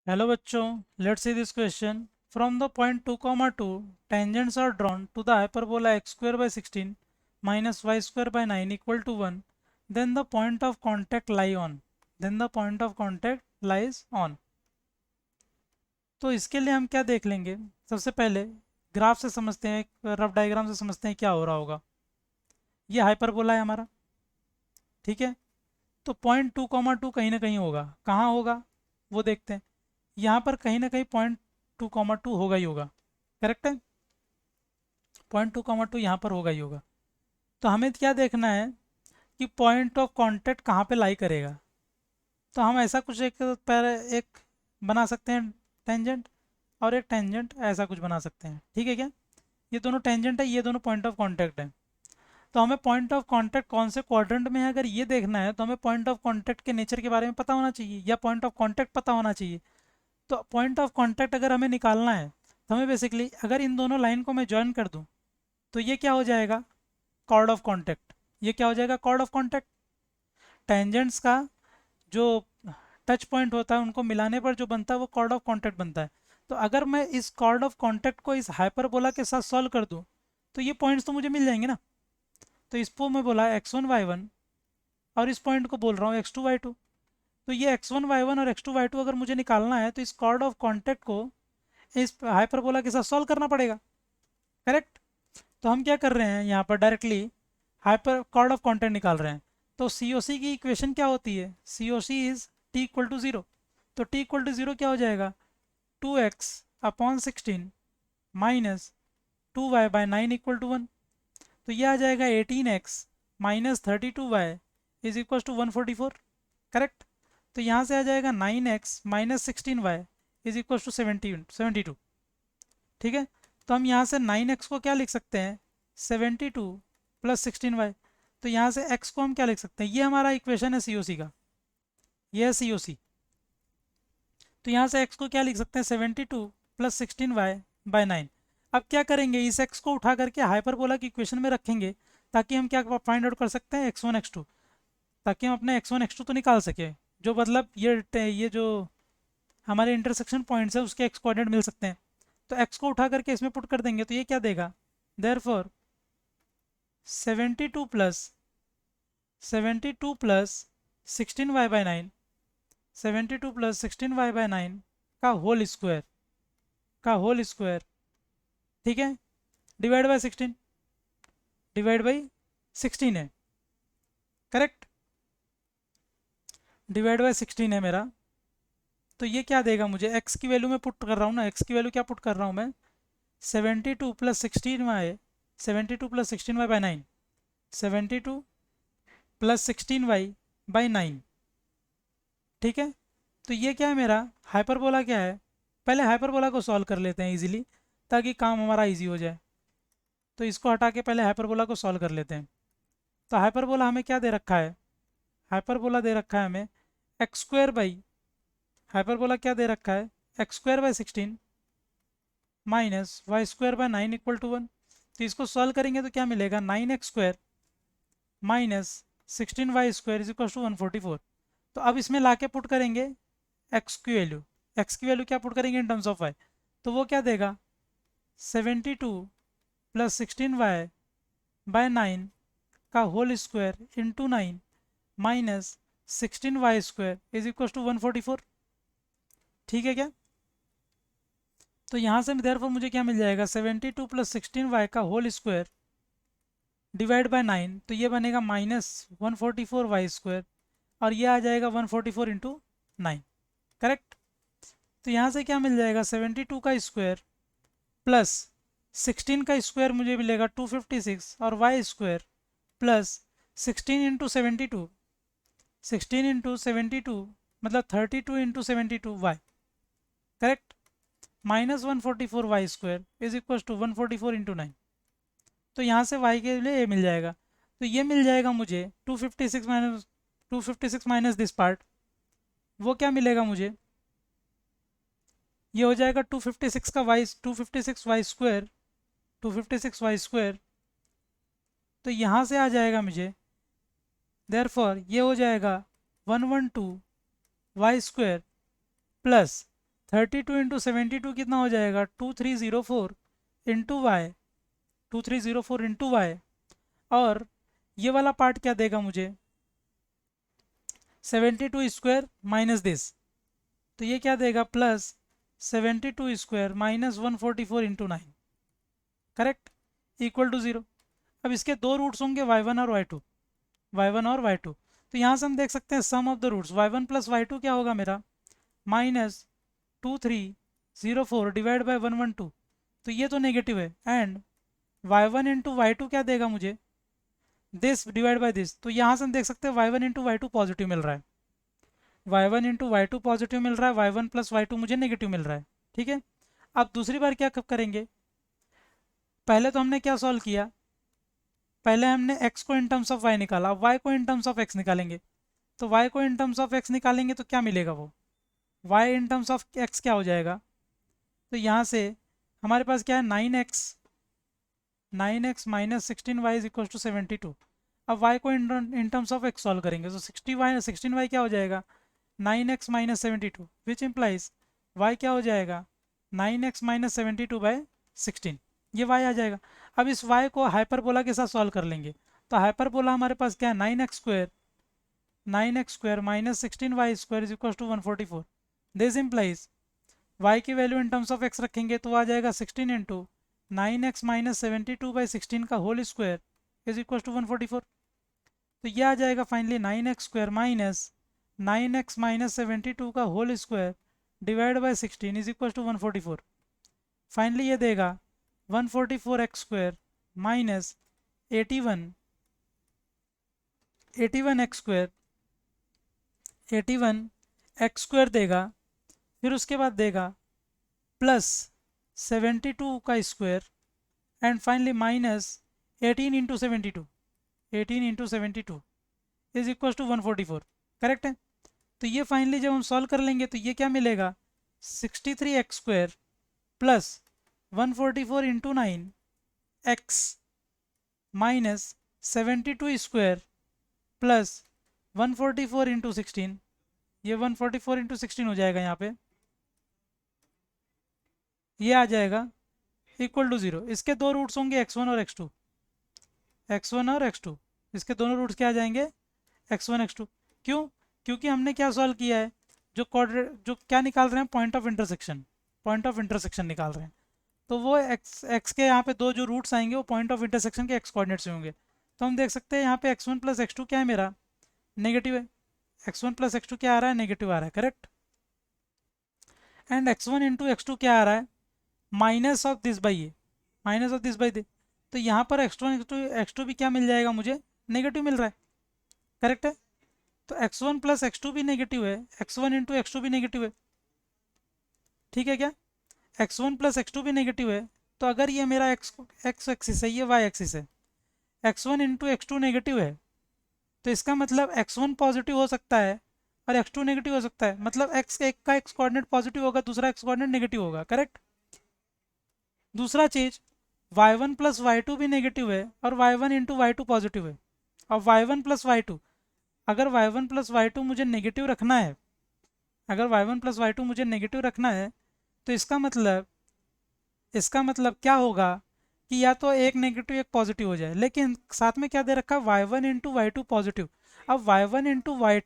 Hello बच्चों, let's see this question. From the point 2, 2 tangents are drawn to the hyperbola x square by 16 minus y square by 9 equal to 1. Then the point of contact lie on. Then the point of contact lies on. तो इसके लिए हम क्या देख लेंगे? सबसे पहले graph से समझते हैं, एक रफ डायग्राम से समझते हैं क्या हो रहा होगा। ये हाइपरबोला है हमारा, ठीक है। तो पॉइंट 2, 2 कहीं ना कहीं होगा। कहाँ होगा वो देखते हैं। यहाँ पर कहीं ना कहीं पॉइंट 2, 2 होगा ही होगा। करेक्ट है। पॉइंट 2, 2 यहाँ पर होगा ही होगा। तो हमें क्या देखना है कि पॉइंट ऑफ कांटेक्ट कहाँ पे लाई करेगा। तो हम ऐसा कुछ एक बना सकते हैं टेंजेंट, और एक टेंजेंट ऐसा कुछ बना सकते हैं, ठीक है क्या। ये दोनों टेंजेंट है, ये दोनों पॉइंट ऑफ कांटेक्ट है। तो हमें पॉइंट ऑफ कांटेक्ट कौन से क्वाड्रेंट में है अगर ये देखना है, तो हमें पॉइंट ऑफ कांटेक्ट के नेचर के बारे में पता होना चाहिए, या पॉइंट ऑफ कांटेक्ट पता होना चाहिए। तो पॉइंट ऑफ कांटेक्ट अगर हमें निकालना है, तो हमें बेसिकली अगर इन दोनों लाइन को मैं ज्वाइन कर दूं, तो ये क्या हो जाएगा? Chord of contact. ये क्या हो जाएगा? Chord of contact. टेंजेंट्स का जो टच पॉइंट होता है उनको मिलाने पर जो बनता है वो कॉर्ड ऑफ कांटेक्ट बनता है। तो अगर मैं इस कॉर्ड ऑफ कांटेक्ट को इस हाइपरबोला के साथ सॉल्व कर दूं, तो ये पॉइंट्स तो मुझे मिल जाएंगे ना। तो इसको मैं बोला x1 y1, और इस पॉइंट को बोल रहा हूँ x2 y2। तो ये x1 y1 और x2 y2 अगर मुझे निकालना है, तो इस कॉर्ड ऑफ कांटेक्ट को इस हाइपरबोला के साथ सॉल्व करना पड़ेगा। करेक्ट। तो हम क्या कर रहे हैं, यहाँ पर directly hyper chord of contact निकाल रहे हैं। तो सी ओ सी की इक्वेशन क्या होती है? C O C is T equal to zero. तो टी इक्वल टू ज़ीरो क्या हो जाएगा? 2x/16 minus 2y/9 equal to 1। तो ये आ जाएगा 18x minus 32y is equal to 144। Correct. तो यहाँ से आ जाएगा 9x minus 16y is equal to 72। ठीक है। तो हम यहाँ से 9x को क्या लिख सकते हैं? 72 प्लस 16y। तो यहाँ से x को हम क्या लिख सकते हैं? ये हमारा इक्वेशन है सी ओ सी का, ये है सी ओ सी। तो यहाँ से x को क्या लिख सकते हैं? 72 प्लस 16y/9। अब क्या करेंगे, इस x को उठा करके हाइपरबोला की इक्वेशन में रखेंगे, ताकि हम क्या फाइंड आउट कर सकते हैं? x1 x2। ताकि हम अपने x1 x2 तो निकाल सके, जो मतलब ये जो हमारे इंटरसेक्शन पॉइंट्स है उसके x कोऑर्डिनेट मिल सकते हैं। तो x को उठा करके इसमें पुट कर देंगे, तो ये क्या देगा? Therefore 72 plus 16y/9, 72 plus 16y/9 का होल स्क्वायर, ठीक है, डिवाइड बाय 16, डिवाइड बाई 16 है। करेक्ट। डिवाइड बाय 16 है मेरा। तो ये क्या देगा मुझे? x की वैल्यू में पुट कर रहा हूँ ना, x की वैल्यू क्या पुट कर रहा हूँ मैं? 72 प्लस 16y 72 प्लस 16y/9। ठीक है। तो ये क्या है मेरा? हाइपरबोला क्या है? पहले हाइपरबोला को सॉल्व कर लेते हैं इजीली, ताकि काम हमारा इजी हो जाए। तो इसको हटा के पहले हाइपरबोला को सॉल्व कर लेते हैं। तो हाइपरबोला हमें क्या दे रखा है? हाइपरबोला दे रखा है हमें एक्स स्क्वायर बाई, हाइपरबोला क्या दे रखा है? x² by 16 minus y² by 9 equal to 1। तो इसको सॉल्व करेंगे तो क्या मिलेगा? 9x² minus 16y² is equal to 144। तो अब इसमें लाके पुट करेंगे एक्स की वैल्यू। एक्स की वैल्यू क्या पुट करेंगे इन टर्म्स ऑफ वाई? तो वो क्या देगा? 72 प्लस 16y/9 का whole square into 9 minus 16y² is equal to 144। ठीक है क्या? तो यहाँ से देयरफॉर मुझे क्या मिल जाएगा? 72 प्लस 16y का होल स्क्वायर डिवाइड बाय 9, तो ये बनेगा -144y², और ये आ जाएगा 144 इंटू 9। करेक्ट। तो यहाँ से क्या मिल जाएगा? 72 का स्क्वायर प्लस 16 का स्क्वायर मुझे मिलेगा 256, और y² प्लस 16 इंटू 72, 16 इंटू 72 मतलब 32 into 72y। Correct. -144y² is equal to 144 into 9। तो यहाँ से y के लिए ये मिल जाएगा। तो ये मिल जाएगा मुझे 256 माइनस दिस पार्ट। वो क्या मिलेगा मुझे? ये हो जाएगा 256 का वाई, 256y², 256y²। तो यहाँ से आ जाएगा मुझे, देयरफॉर ये हो जाएगा 112y² प्लस 32 इंटू 72 कितना हो जाएगा 2304 इंटू वाई, 2304 इंटू वाई। और ये वाला पार्ट क्या देगा मुझे 72 स्क्वायर माइनस दिस, तो ये क्या देगा plus 72 square minus 144 into 9, correct, equal to 0। अब इसके दो रूट्स होंगे y1 और y2, y1 और y2। तो यहाँ से हम देख सकते हैं sum of the roots y1 plus y2 क्या होगा मेरा माइनस 2304 डिवाइड बाई 112, तो ये तो नेगेटिव है। एंड y1 इंटू वाई क्या देगा मुझे दिस डिवाइड बाई दिस, तो यहाँ से हम देख सकते हैं y1 इंटू वाई पॉजिटिव मिल रहा है, y1 इंटू वाई पॉजिटिव मिल रहा है, y1 प्लस वाई मुझे नेगेटिव मिल रहा है। ठीक है, अब दूसरी बार क्या करेंगे, पहले तो हमने क्या सॉल्व किया, पहले हमने x को इन टर्म्स ऑफ y निकाला, अब y को इन टर्म्स ऑफ x निकालेंगे। तो y को इन टर्म्स ऑफ x निकालेंगे तो क्या मिलेगा, वो y in terms of x क्या हो जाएगा, तो यहाँ से हमारे पास क्या है 9x minus 16y is equal to 72। अब y को इन टर्म्स ऑफ x सॉल्व करेंगे तो 16y क्या हो जाएगा 9x minus 72, which implies y क्या हो जाएगा 9x माइनस 72 बाई 16, ये y आ जाएगा। अब इस y को हाइपरबोला के साथ सॉल्व कर लेंगे, तो हाइपरबोला हमारे पास क्या है 9x square minus 16y square is equal to 144। This implies y की value in terms of x रखेंगे तो आ जाएगा 16 इंटू 9x माइनस 72 बाई 16 का whole square is equal to 144। तो ये आ जाएगा finally 9x square minus 9x minus 72 का whole square divide by 16 is equal to 144। Finally ये देगा 144x square minus 81x square, 81x square देगा, फिर उसके बाद देगा प्लस 72 का square and finally minus 18 into 72, 18 into 72 is equal to 144, correct है। तो ये फाइनली जब हम सॉल्व कर लेंगे तो ये क्या मिलेगा 63x square plus 144 into 9x minus 72 square plus 144 into 16, ये 144 इंटू 16 हो जाएगा यहाँ पे, ये आ जाएगा इक्वल टू 0। इसके दो रूट्स होंगे x1 और x2, x1 और x2, इसके दोनों रूट्स क्या आ जाएंगे x1 x2। क्यों, क्योंकि हमने क्या सॉल्व किया है, जो क्या निकाल रहे हैं point of intersection, point of intersection निकाल रहे हैं, तो वो x के यहाँ पे दो जो रूट्स आएंगे वो पॉइंट ऑफ इंटरसेक्शन के x कोऑर्डिनेट्स में होंगे। तो हम देख सकते हैं यहाँ पे x1 प्लस x2 क्या है मेरा नेगेटिव है, x1 प्लस x2 क्या आ रहा है नेगेटिव आ रहा है, correct. And x1 into x2 क्या आ रहा है माइनस ऑफ दिस बाई ये, माइनस ऑफ दिस बाई दे, तो यहाँ पर x2 भी क्या मिल जाएगा मुझे नेगेटिव मिल रहा है, करेक्ट है। तो x1 प्लस x2 भी नेगेटिव है, x1 इंटू x2 भी नेगेटिव है, ठीक है क्या, x1 प्लस x2 भी नेगेटिव है। तो अगर ये मेरा x एक्सिस है, ये y एक्सिस है, x1 इंटू x2 नेगेटिव है, तो इसका मतलब x1 पॉजिटिव हो सकता है और x2 नेगेटिव हो सकता है, मतलब एक का x कोऑर्डिनेट पॉजिटिव होगा, दूसरा x कोऑर्डिनेट नेगेटिव होगा, करेक्ट। दूसरा चीज y1 प्लस वाई भी नेगेटिव है और y1 इंटू वाई पॉजिटिव है। और y1 प्लस वाई, अगर y1 प्लस वाई मुझे नेगेटिव रखना है, अगर y1 प्लस वाई मुझे नेगेटिव रखना है, तो इसका मतलब क्या होगा कि या तो एक नेगेटिव एक पॉजिटिव हो जाए, लेकिन साथ में क्या दे रखा है y1 इंटू वाई पॉजिटिव। अब y1 इंटू वाई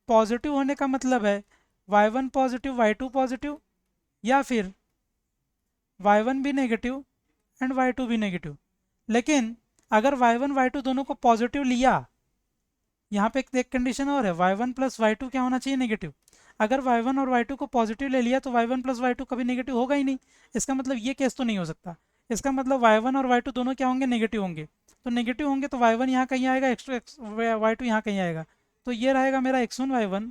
पॉजिटिव होने का मतलब है y1 पॉजिटिव वाई पॉजिटिव, या फिर y1 भी नेगेटिव एंड y2 भी नेगेटिव। लेकिन अगर y1 y2 दोनों को पॉजिटिव लिया, यहाँ पे एक कंडीशन और है, y1 प्लस वाई क्या होना चाहिए नेगेटिव। अगर y1 और y2 को पॉजिटिव ले लिया तो y1 प्लस वाई कभी नेगेटिव होगा ही नहीं, इसका मतलब ये केस तो नहीं हो सकता। इसका मतलब y1 और y2 दोनों क्या होंगे नेगेटिव होंगे, तो नेगेटिव होंगे तो y1 यहाँ कहीं आएगा, y2 यहाँ कहीं आएगा, तो ये रहेगा मेरा x1 y1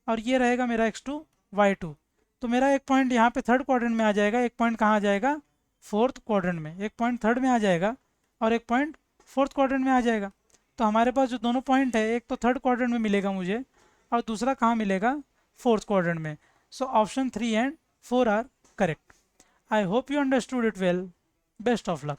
और ये रहेगा मेरा x2 y2। तो मेरा एक पॉइंट यहाँ पे थर्ड क्वाड्रेंट में आ जाएगा, एक पॉइंट कहाँ आ जाएगा फोर्थ क्वाड्रेंट में, एक पॉइंट थर्ड में आ जाएगा और एक पॉइंट फोर्थ क्वाड्रेंट में आ जाएगा। तो हमारे पास जो दोनों पॉइंट है, एक तो थर्ड क्वाड्रेंट में मिलेगा मुझे और दूसरा कहाँ मिलेगा फोर्थ क्वाड्रेंट में। So option 3 and 4 are correct. I hope you understood it well, best of luck.